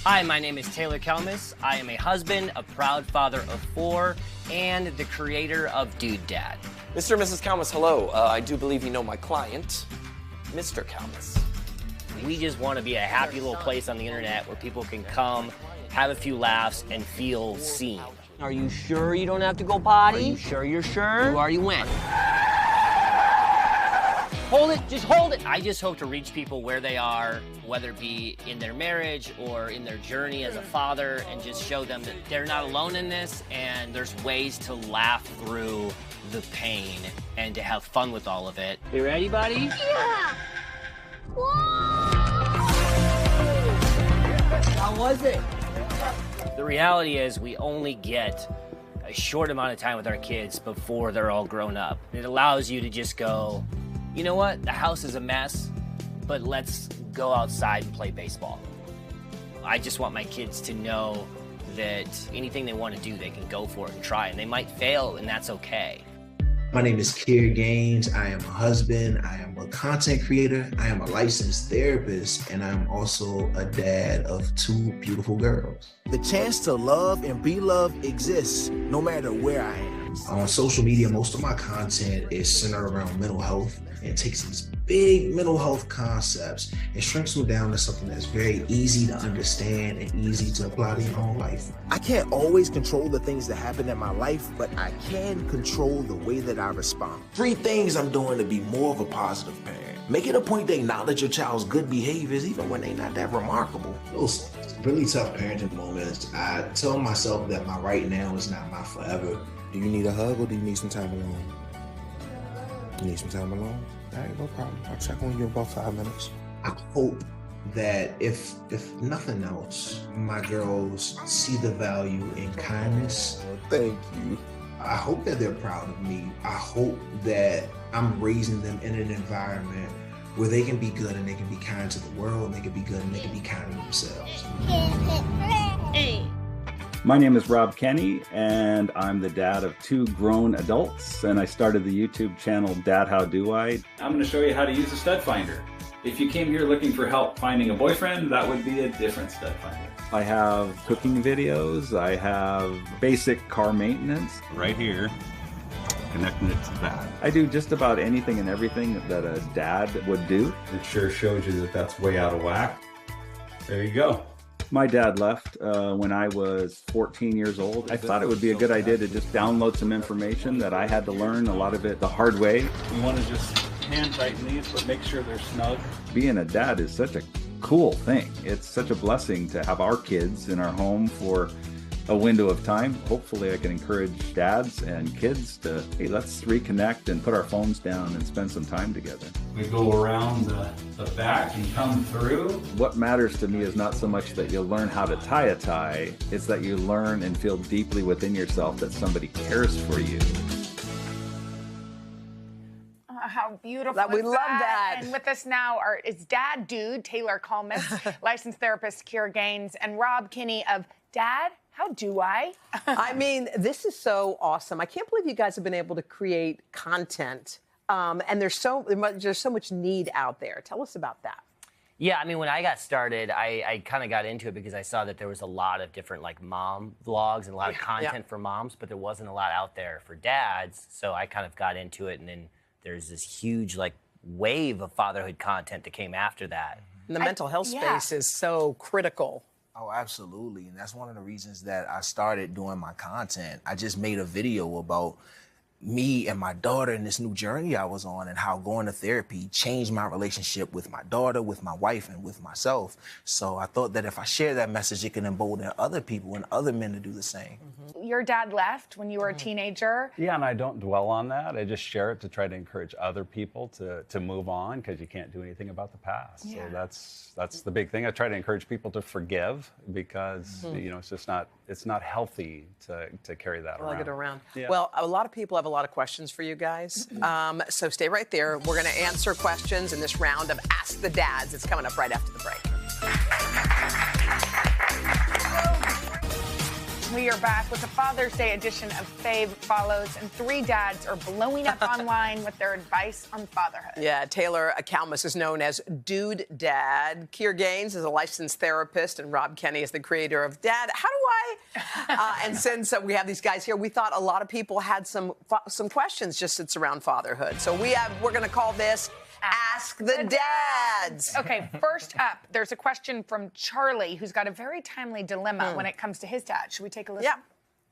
Hi, my name is Taylor Kelmis. I am a husband, a proud father of 4, and the creator of Dude Dad. Mr. and Mrs. Kalmus, hello. I do believe you know my client, Mr. Kalmus. We just want to be a happy little place on the internet where people can come, have a few laughs, and feel seen. Are you sure you don't have to go potty? Are you sure you're sure? You already went. Hold it, just hold it. I just hope to reach people where they are, whether it be in their marriage or in their journey as a father, and just show them that they're not alone in this, and there's ways to laugh through the pain and to have fun with all of it. You ready, buddy? Yeah! Whoa! How was it? The reality is we only get a short amount of time with our kids before they're all grown up. It allows you to just go, you know what, the house is a mess, but let's go outside and play baseball. I just want my kids to know that anything they want to do, they can go for it and try, and they might fail, and that's okay. My name is Kier Gaines. I am a husband. I am a content creator. I am a licensed therapist, and I'm also a dad of 2 beautiful girls. The chance to love and be loved exists no matter where I am. On social media, most of my content is centered around mental health and takes these big mental health concepts and shrinks them down to something that's very easy to understand and easy to apply to your own life. I can't always control the things that happen in my life, but I can control the way that I respond. 3 things I'm doing to be more of a positive parent. Make it a point to acknowledge your child's good behaviors even when they're not that remarkable. Those really tough parenting moments, I tell myself that my right now is not my forever. Do you need a hug or do you need some time alone? You need some time alone? All right, no problem. I'll check on you in about 5 minutes. I hope that if nothing else, my girls see the value in kindness. Thank you. I hope that they're proud of me. I hope that I'm raising them in an environment where they can be good and they can be kind to the world, and they can be good and they can be kind to themselves. My name is Rob Kinney, and I'm the dad of 2 grown adults, and I started the YouTube channel Dad How Do I. I'm going to show you how to use a stud finder. If you came here looking for help finding a boyfriend, that would be a different stud finder. I have cooking videos, I have basic car maintenance. Right here, connecting it to that. I do just about anything and everything that a dad would do. It sure shows you that that's way out of whack. There you go. My dad left when I was 14 years old. I thought it would be a good idea to just download some information that I had to learn, a lot of it the hard way. You want to just hand tighten these, but make sure they're snug. Being a dad is such a cool thing. It's such a blessing to have our kids in our home for a window of time. Hopefully I can encourage dads and kids to, hey, let's reconnect and put our phones down and spend some time together. We go around the back and come through. What matters to me is not so much that you'll learn how to tie a tie, it's that you learn and feel deeply within yourself that somebody cares for you. How beautiful That we is love that. And with us now is Dad Dude, Taylor Kelmis, licensed therapist Kier Gaines, and Rob Kinney of Dad, How Do I? I mean, this is so awesome. I can't believe you guys have been able to create content, and there's so much need out there. Tell us about that. Yeah, I mean, when I got started, I kind of got into it because I saw that there was a lot of different, like, mom vlogs and a lot of content for moms, but there wasn't a lot out there for dads, so I kind of got into it, and then there's this huge, like, wave of fatherhood content that came after that. And the mental health space is so critical. Oh, absolutely. And that's one of the reasons that I started doing my content. I just made a video about me and my daughter in this new journey I was on and how going to therapy changed my relationship with my daughter, with my wife, and with myself. So I thought that if I share that message, it can embolden other people and other men to do the same. Your dad left when you were a teenager. Yeah, and I don't dwell on that. I just share it to try to encourage other people to move on, because you can't do anything about the past. Yeah. So that's the big thing. I try to encourage people to forgive, because you know, it's not healthy to carry that around. Lug it around. Yeah. Well, a lot of people have a lot of questions for you guys. So stay right there. We're going to answer questions in this round of Ask the Dads. It's coming up right after the break. We we are back with the Father's Day edition of Fave Follows, and 3 dads are blowing up online with their advice on fatherhood. Yeah, Taylor Kalmus is known as Dude Dad. Kier Gaines is a licensed therapist, and Rob Kinney is the creator of Dad, How Do I? And since we have these guys here, we thought a lot of people had some questions just that surround fatherhood. So we're going to call this Ask the Dads. Okay, first up, there's a question from Charlie, who's got a very timely dilemma when it comes to his dad. Should we take a listen? Yeah.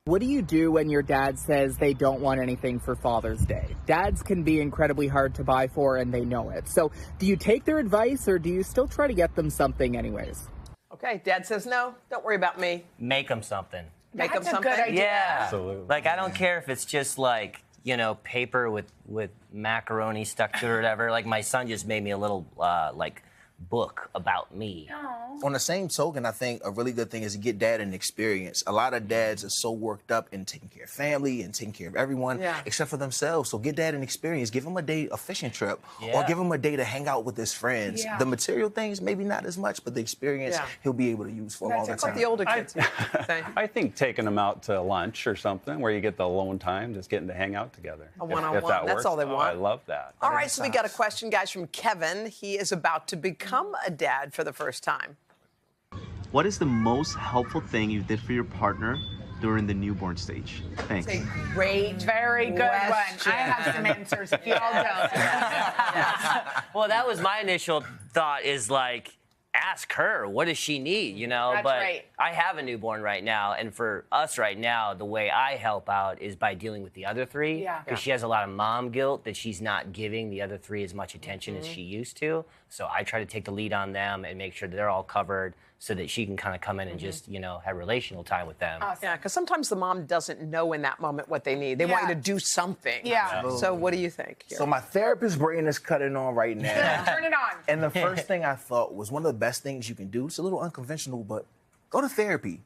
What do you do when your dad says they don't want anything for Father's Day? Dads can be incredibly hard to buy for, and they know it. So do you take their advice, or do you still try to get them something anyways? Okay, Dad says no. Don't worry about me. Make them something. Make them That's a something. good idea. Yeah. Absolutely. Like, I don't care if it's just like, you know, paper with macaroni stuck to it or whatever. Like, my son just made me a little, book about me. On the same token, I think a really good thing is to get dad an experience. A lot of dads are so worked up in taking care of family and taking care of everyone except for themselves. So get dad an experience. Give him a fishing trip, or give him a day to hang out with his friends. Yeah. The material things, maybe not as much, but the experience he'll be able to use for a longer That's what time. the older kids say. I think taking them out to lunch or something where you get the alone time, just getting to hang out together. A one-on-one. If that That's works. all they want. I love that. All right, so we got a question, guys, from Kevin. He is about to become a dad for the first time. What is the most helpful thing you did for your partner during the newborn stage? Thanks. That's a great, Very good question. one. I have some answers if y'all don't. Well, that was my initial thought, is like, ask her, what does she need, you know? That's but right. I have a newborn right now, and for us right now, the way I help out is by dealing with the other 3. Yeah. Because she has a lot of mom guilt that she's not giving the other 3 as much attention as she used to. So I try to take the lead on them and make sure that they're all covered so that she can kind of come in and just, you know, have relational time with them. Awesome. Yeah, because sometimes the mom doesn't know in that moment what they need. They want you to do something. Yeah. So what do you think? So my therapist's brain is cutting on right now. Turn it on. And the first thing I thought was one of the best things you can do. It's a little unconventional, but go to therapy.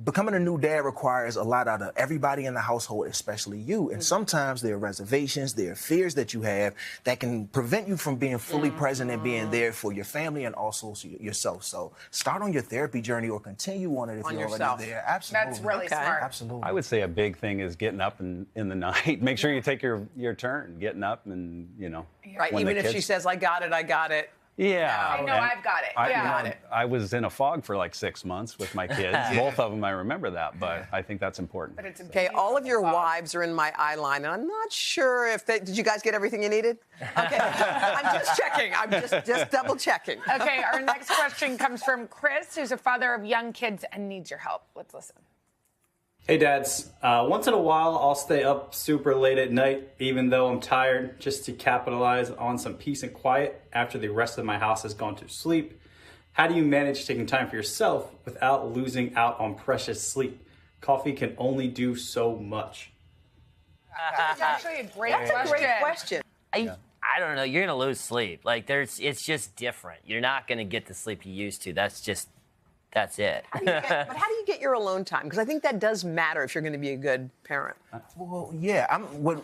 Becoming a new dad requires a lot out of everybody in the household, especially you. And sometimes there are reservations, there are fears that you have that can prevent you from being fully present and being there for your family and also yourself. So start on your therapy journey or continue on it if you're already there. Absolutely. That's really smart. Absolutely. I would say a big thing is getting up in the night. Make sure you take your turn, getting up and, you know. Right, when even the if she kids- says, I got it. Yeah. I know and I've got it. I was in a fog for like 6 months with my kids. Both of them, I remember that, but I think that's important. But it's Okay, all of your wives are in my eye line, and I'm not sure if did you guys get everything you needed? Okay, I'm just checking. I'm just double checking. Okay, our next question comes from Chris, who's a father of young kids and needs your help. Let's listen. Hey dads, once in a while I'll stay up super late at night even though I'm tired, just to capitalize on some peace and quiet after the rest of my house has gone to sleep. How do you manage taking time for yourself without losing out on precious sleep? Coffee can only do so much. That's actually a great question. I don't know. You're going to lose sleep. Like, it's just different. You're not going to get the sleep you used to. That's it. But how do you get your alone time? Because I think that does matter if you're going to be a good parent. Well, yeah.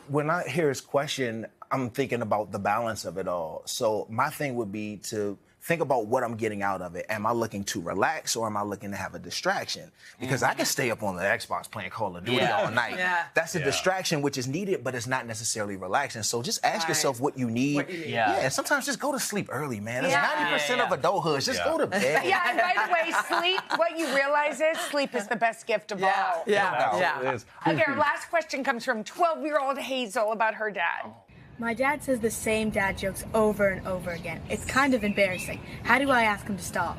When I hear his question, I'm thinking about the balance of it all. So my thing would be to think about what I'm getting out of it. Am I looking to relax or am I looking to have a distraction? Because I can stay up on the Xbox playing Call of Duty all night. Yeah. That's a distraction which is needed, but it's not necessarily relaxing. So just ask yourself what you need. Yeah, and sometimes just go to sleep early, man. It's 90% of adulthood. Just go to bed. Yeah, and by the way, sleep, what you realize is sleep is the best gift of all. Yeah. It is. Okay, our last question comes from 12-year-old Hazel about her dad. My dad says the same dad jokes over and over again. It's kind of embarrassing. How do I ask him to stop?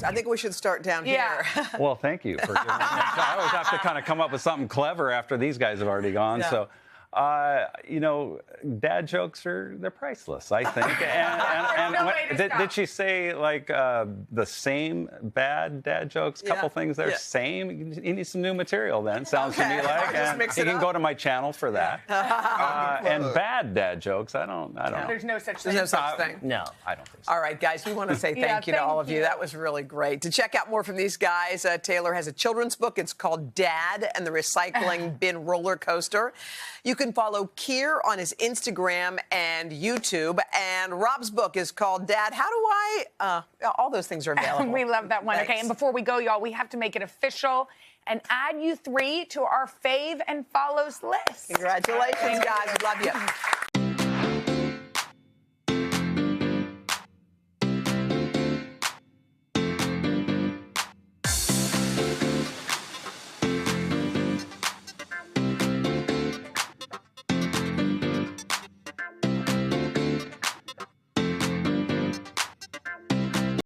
I think we should start down here. Well, thank you for giving me that. I always have to kind of come up with something clever after these guys have already gone. Yeah. So, you know, dad jokes they're priceless, I think. Did she say like the same bad dad jokes? Couple things there, same. You need some new material then. Sounds to me like. And you can go to my channel for that. And bad dad jokes, I don't know. There's no such thing. There's no such thing. No. I don't think so. All right, guys, we want to say thank you to all of you. That was really great. To check out more from these guys, Taylor has a children's book. It's called Dad and the Recycling Bin Roller Coaster. You can follow Kier on his Instagram and YouTube. And Rob's book is called Dad, How Do I? All those things are available. We love that one. Thanks. Okay, and before we go, y'all, we have to make it official and add you 3 to our fave and follows list. Congratulations, guys. Love you.